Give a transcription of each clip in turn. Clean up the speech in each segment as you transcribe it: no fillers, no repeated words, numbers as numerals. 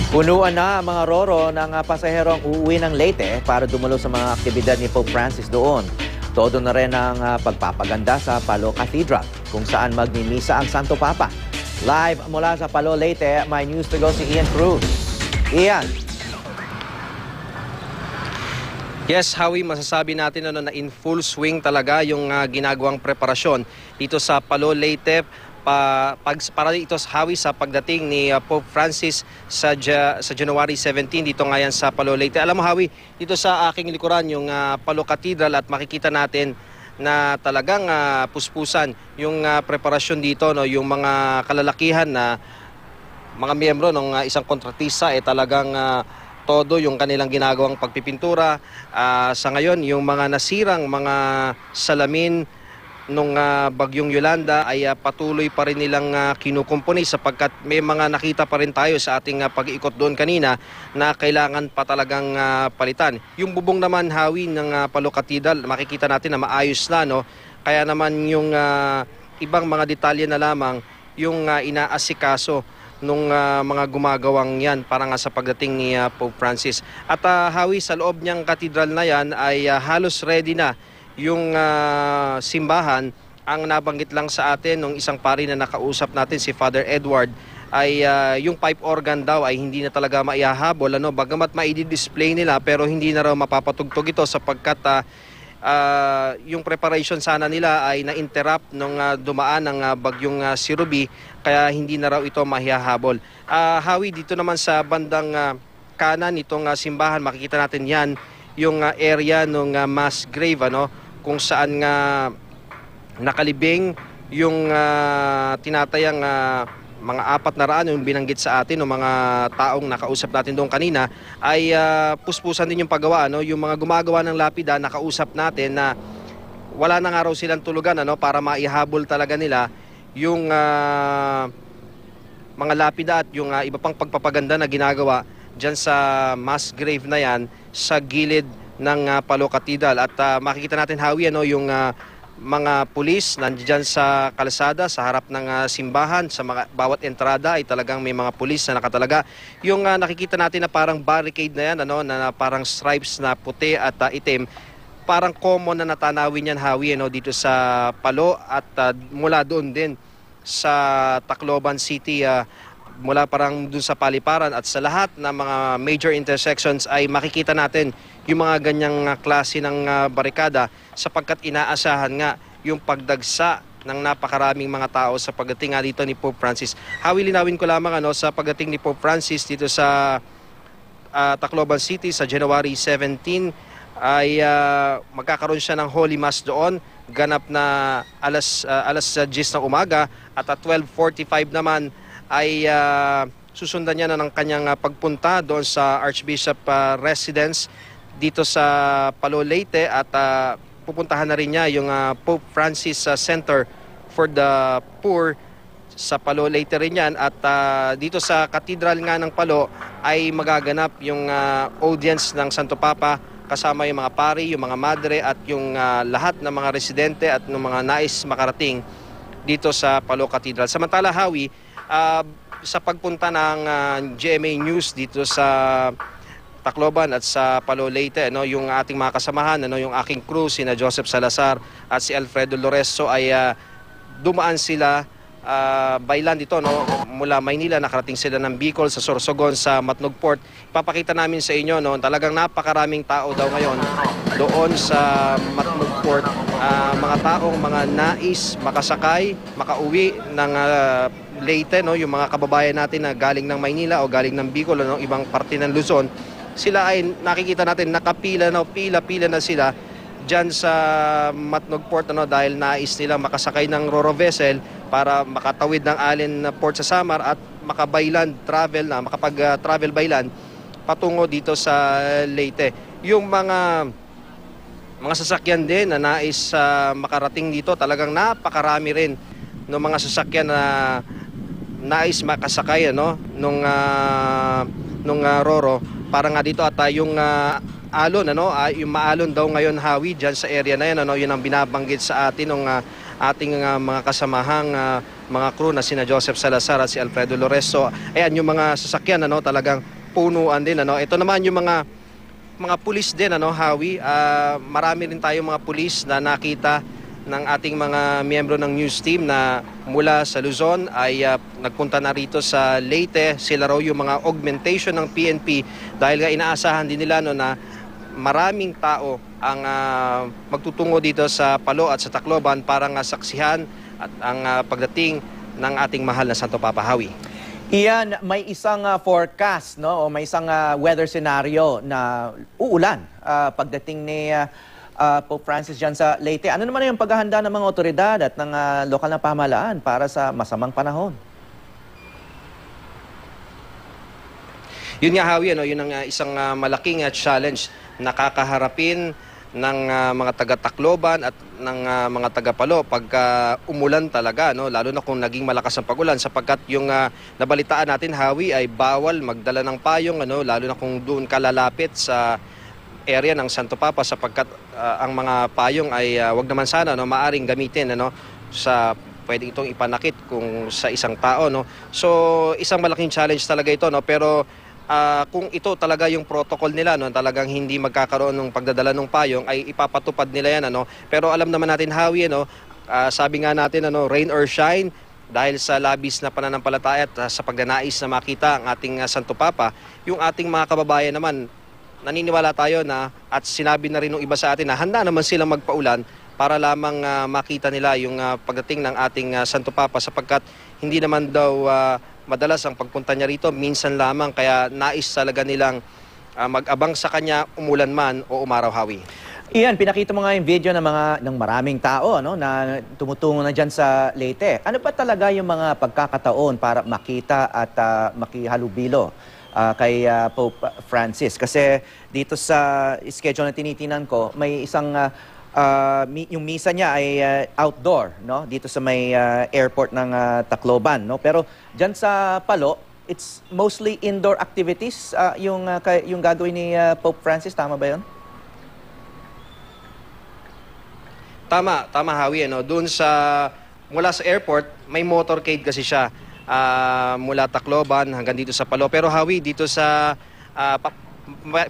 Punuan na ang mga roro ng pasaherong uuwi ng Leyte para dumalo sa mga aktibidad ni Pope Francis doon. Todo na rin ang pagpapaganda sa Palo Cathedral, kung saan magmimisa ang Santo Papa. Live mula sa Palo, Leyte, may news to go si Ian Cruz. Ian. Yes, Howie, masasabi natin na in full swing talaga yung ginagawang preparasyon dito sa Palo, Leyte. Para ito Howie sa pagdating ni Pope Francis sa January 17 dito ngayon sa Palo, Leyte. Alam mo, Howie, dito sa aking likuran yung Palo Cathedral at makikita natin na talagang puspusan yung preparasyon dito, no, yung mga kalalakihan na mga miyembro ng isang kontratista talagang todo yung kanilang ginagawang pagpipintura. Sa ngayon, yung mga nasirang mga salamin nung bagyong Yolanda ay patuloy pa rin nilang kinukumpuni sapagkat may mga nakita pa rin tayo sa ating pag-iikot doon kanina na kailangan pa talagang palitan. Yung bubong naman, Howie, ng Palo Cathedral, makikita natin na maayos na, no? Kaya naman yung ibang mga detalye na lamang yung inaasikaso nung mga gumagawang yan para nga sa pagdating ni Pope Francis. At Howie, sa loob niyang katedral na yan ay halos ready na yung simbahan. Ang nabanggit lang sa atin nung isang pari na nakausap natin, si Father Edward, ay yung pipe organ daw ay hindi na talaga maihahabol, ano, bagamat maidi-display nila pero hindi na raw mapapatugtog ito sapagkat yung preparation sana nila ay na-interrupt nung dumaan ng bagyong si Ruby, kaya hindi na raw ito mahihahabol. Howie, dito naman sa bandang kanan itong simbahan, makikita natin yan yung area ng mass grave, ano, kung saan nakalibing yung tinatayang mga 400 yung binanggit sa atin, ng mga taong nakausap natin doon kanina, ay puspusan din yung paggawa, ano, yung mga gumagawa ng lapida, nakausap natin na wala na nga raw silang tulugan, ano, para maihabol talaga nila yung mga lapida at yung iba pang pagpapaganda na ginagawa dyan sa mass grave na yan sa gilid ng Palo Cathedral. At makikita natin, Howie, ano, yung mga pulis nandiyan sa kalsada sa harap ng simbahan. Sa bawat entrada ay talagang may mga pulis na nakatalaga. Yung nakikita natin na parang barricade na yan, ano, na parang stripes na puti at itim, parang common na natanawin yan, Howie, ano, dito sa Palo at mula doon din sa Tacloban City, mula parang dun sa Paliparan at sa lahat ng mga major intersections ay makikita natin yung mga ganyang klase ng barikada sapagkat inaasahan nga yung pagdagsa ng napakaraming mga tao sa pagdating nga dito ni Pope Francis. Howie, linawin ko lamang, ano, sa pagdating ni Pope Francis dito sa Tacloban City sa January 17 ay magkakaroon siya ng Holy Mass doon, ganap na alas 10 ng umaga at at 12:45 naman ay susundan niya na ng kanyang pagpunta doon sa Archbishop residence dito sa Palo, Leyte at pupuntahan na rin niya yung Pope Francis Center for the Poor sa Palo, Leyte rin yan. At dito sa Cathedral nga ng Palo ay magaganap yung audience ng Santo Papa kasama yung mga pari, yung mga madre at yung lahat ng mga residente at ng mga nais makarating dito sa Palo Cathedral. Samantala, Howie, sa pagpunta ng GMA News dito sa Tacloban at sa Palo, Leyte, ano, yung ating mga kasamahan, ano, yung aking crew, sina Joseph Salazar at si Alfredo Loreso, ay dumaan sila by land dito, no, mula Maynila, nakarating sila ng Bicol, sa Sorsogon, sa Matnog Port. Ipapakita namin sa inyo, no, talagang napakaraming tao daw ngayon doon sa Matnog Port, mga taong mga nais makasakay, makauwi ng Leyte, no, yung mga kababayan natin na galing ng Maynila o galing ng Bicol o ng ibang parte ng Luzon. Sila ay nakikita natin nakapila na, pila-pila na sila dyan sa Matnog Port, ano, dahil nais nila makasakay ng Roro vessel para makatawid ng Allen Port sa Samar at makabayland travel na, makapag-travel by land patungo dito sa Leyte. Yung mga sasakyan din na nais makarating dito, talagang napakarami rin ng mga sasakyan na nais makasakay, ano, nung Roro para nga dito. At yung alon, ano, yung maalon daw ngayon, Howie, dyan sa area na yan, ano, yun ang binabanggit sa atin ng ating mga kasamahang mga crew na sina Joseph Salazar at si Alfredo Loreso. Ayan, yung mga sasakyan, ano, talagang punuan din, ano. Ito naman yung mga pulis din, ano, Howie. Marami rin tayong mga pulis na nakita ng ating mga miyembro ng news team na mula sa Luzon ay nagpunta na rito sa Leyte. Sila raw yung mga augmentation ng PNP dahil nga inaasahan din nila, no, na maraming tao ang magtutungo dito sa Palo at sa Tacloban para nga saksihan at ang pagdating ng ating mahal na Santo Papa, Howie. Iyan, may isang forecast, no, o may isang weather scenario na uulan pagdating ni Pope Francis dyan sa Leyte. Ano naman yung paghahanda ng mga otoridad at ng lokal na pamahalaan para sa masamang panahon? Yun nga, Howie, ano, yun ang isang malaking challenge na kakaharapin ng mga taga-Tacloban at ng mga taga-Palo pagka umulan talaga, no, lalo na kung naging malakas ang pagulan, sapagkat yung nabalitaan natin, Howie, ay bawal magdala ng payong, ano, lalo na kung doon ka lalapit sa area ng Santo Papa, sapagkat ang mga payong ay wag naman sana, no, maaring gamitin, ano, sa pwede itong ipanakit kung sa isang tao, no. So isang malaking challenge talaga ito, no, pero kung ito talaga yung protocol nila, no, talagang hindi magkakaroon ng pagdadala ng payong, ay ipapatupad nila yan, ano. Pero alam naman natin, Howie, no, sabi nga natin, ano, rain or shine, dahil sa labis na pananampalataya at sa pagnanais na makita ang ating Santo Papa, yung ating mga kababayan naman, naniniwala tayo na, at sinabi na rin ng iba sa atin na handa naman silang magpaulan para lamang makita nila yung pagdating ng ating Santo Papa, sapagkat hindi naman daw madalas ang pagpunta niya rito, minsan lamang, kaya nais talaga nilang mag-abang sa kanya, umulan man o umaraw, Howie. Iyan, pinakita mo nga yung video ng maraming tao, no, na tumutungo na dyan sa Leyte. Ano pa talaga yung mga pagkakataon para makita at makihalubilo kay Pope Francis? Kasi dito sa schedule na tinitinan ko, may isang yung misa niya ay outdoor, no, dito sa may airport ng Tacloban, no. Pero diyan sa Palo, it's mostly indoor activities yung gagawin ni Pope Francis, tama ba 'yon? Tama, Howie, ano. Doon mula sa airport, may motorcade kasi siya mula Tacloban hanggang dito sa Palo. Pero, Howie, dito sa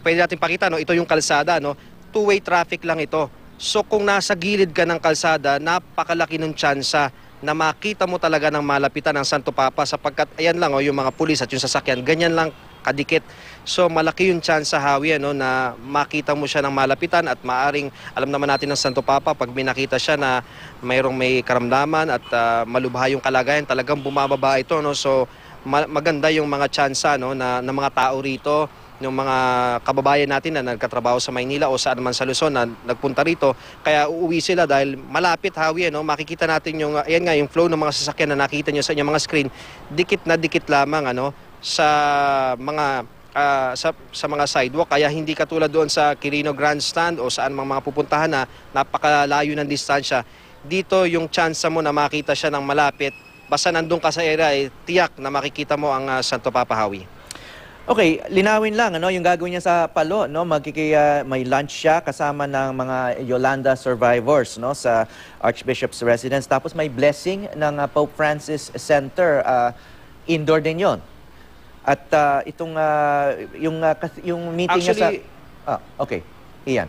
pwede natin pakita, no, ito yung kalsada, no. Two-way traffic lang ito. So kung nasa gilid ka ng kalsada, napakalaki ng tsansa na makita mo talaga ng malapitan ng Santo Papa, sapagkat ayan lang, yung mga pulis at yung sasakyan, ganyan lang kadikit. So malaki yung tsansa, Howie, ano, na makita mo siya ng malapitan, at maaring, alam naman natin ng Santo Papa, pag binakita siya na may karamdaman at malubha yung kalagayan, talagang bumababa ito, no. So maganda yung mga tsansa, no, na mga tao rito, yung mga kababayan natin na nagkatrabaho sa Maynila o saan man sa Luzon na nagpunta rito, kaya uuwi sila dahil malapit, Howie, no? Makikita natin yung ayan nga, yung flow ng mga sasakyan na nakita nyo sa inyong mga screen, dikit na dikit lamang, ano, sa mga sa mga sidewalk, kaya hindi katulad doon sa Quirino Grandstand o saan mga pupuntahan na napakalayo ng distansya. Dito yung chance mo na makita siya ng malapit, basta nandun ka sa area, tiyak na makikita mo ang Santo Papa, Howie. Okay, linawin lang, ano, yung gagawin niya sa Palo, no, may lunch siya kasama ng mga Yolanda survivors, no, sa Archbishop's residence. Tapos may blessing ng Pope Francis Center, indoor din 'yon. At itong yung meeting Actually, niya sa okay. Iyan.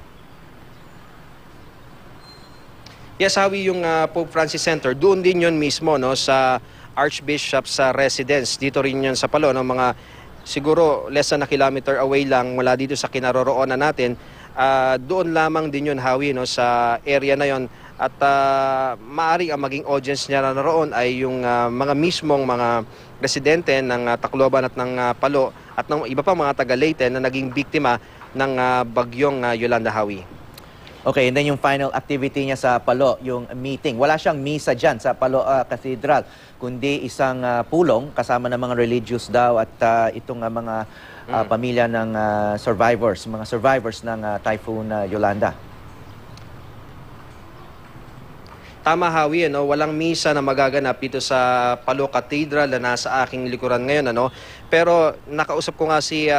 Yes, Howie, yung Pope Francis Center, doon din 'yon mismo, no, sa Archbishop's residence. Dito rin 'yon sa Palo, no, mga siguro less than a kilometer away lang mula dito sa kinaroroonan natin. Doon lamang din yun, Howie, no, sa area na yon. At maaari ang maging audience niya na naroon ay yung mga mismong mga residente ng Tacloban at ng Palo at ng iba pa mga taga Leyte na naging biktima ng bagyong Yolanda, Howie. Okay, and then yung final activity niya sa Palo, yung meeting. Wala siyang misa dyan sa Palo Cathedral, kundi isang pulong kasama ng mga religious daw at itong mga pamilya ng mga survivors ng Typhoon Yolanda. Tama, Howie, ano, walang misa na magaganap dito sa Palo Cathedral na nasa aking likuran ngayon, ano. Pero nakausap ko nga si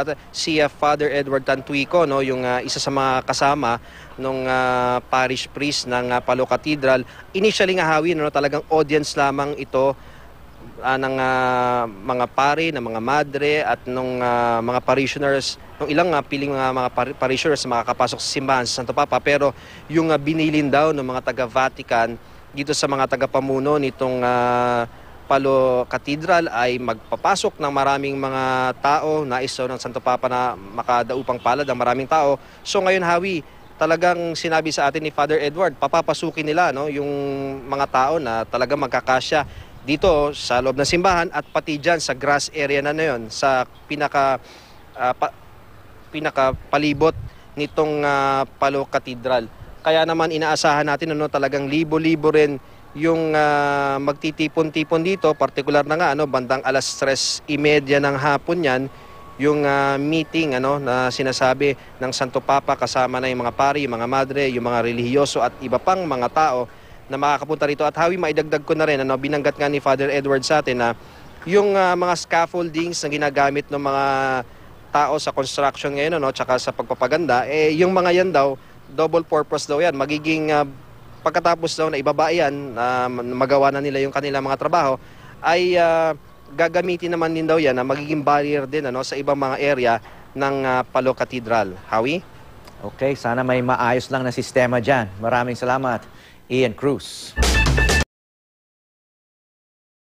Father Edward Tantuico, no, yung isa sa mga kasama nung parish priest ng Palo Cathedral. Initially nga, Howie, no, talagang audience lamang ito. mga pari, ng mga madre at ng mga parishioners, ng ilang piling mga parishioners na makakapasok sa simbahan sa Santo Papa. Pero yung binilin daw ng mga taga-Vatican dito sa mga taga-pamuno nitong Palo Cathedral ay magpapasok ng maraming mga tao, nais daw ng Santo Papa na makadaupang palad ang maraming tao. So ngayon, Hawi, talagang sinabi sa atin ni Father Edward, papapasukin nila yung mga tao na talagang magkakasya dito sa loob ng simbahan at pati dyan sa grass area na yun, sa pinakapalibot nitong Palo Cathedral. Kaya naman inaasahan natin talagang libo-libo rin yung magtitipon-tipon dito, partikular na nga bandang alas 3:30 ng hapon yan, yung meeting na sinasabi ng Santo Papa kasama na yung mga pari, yung mga madre, yung mga relihiyoso at iba pang mga tao na makakapunta rito. At Hawi, maidagdag ko na rin, binanggat nga ni Father Edward sa atin na yung mga scaffoldings na ginagamit ng mga tao sa construction ngayon, tsaka sa pagpapaganda, yung mga yan daw, double purpose daw yan. Magiging pagkatapos daw na ibaba yan, magawa na nila yung kanilang mga trabaho, ay gagamitin naman din daw yan na magiging barrier din sa ibang mga area ng Palo Cathedral. Hawi? Okay, sana may maayos lang na sistema dyan. Maraming salamat, Ian Cruz.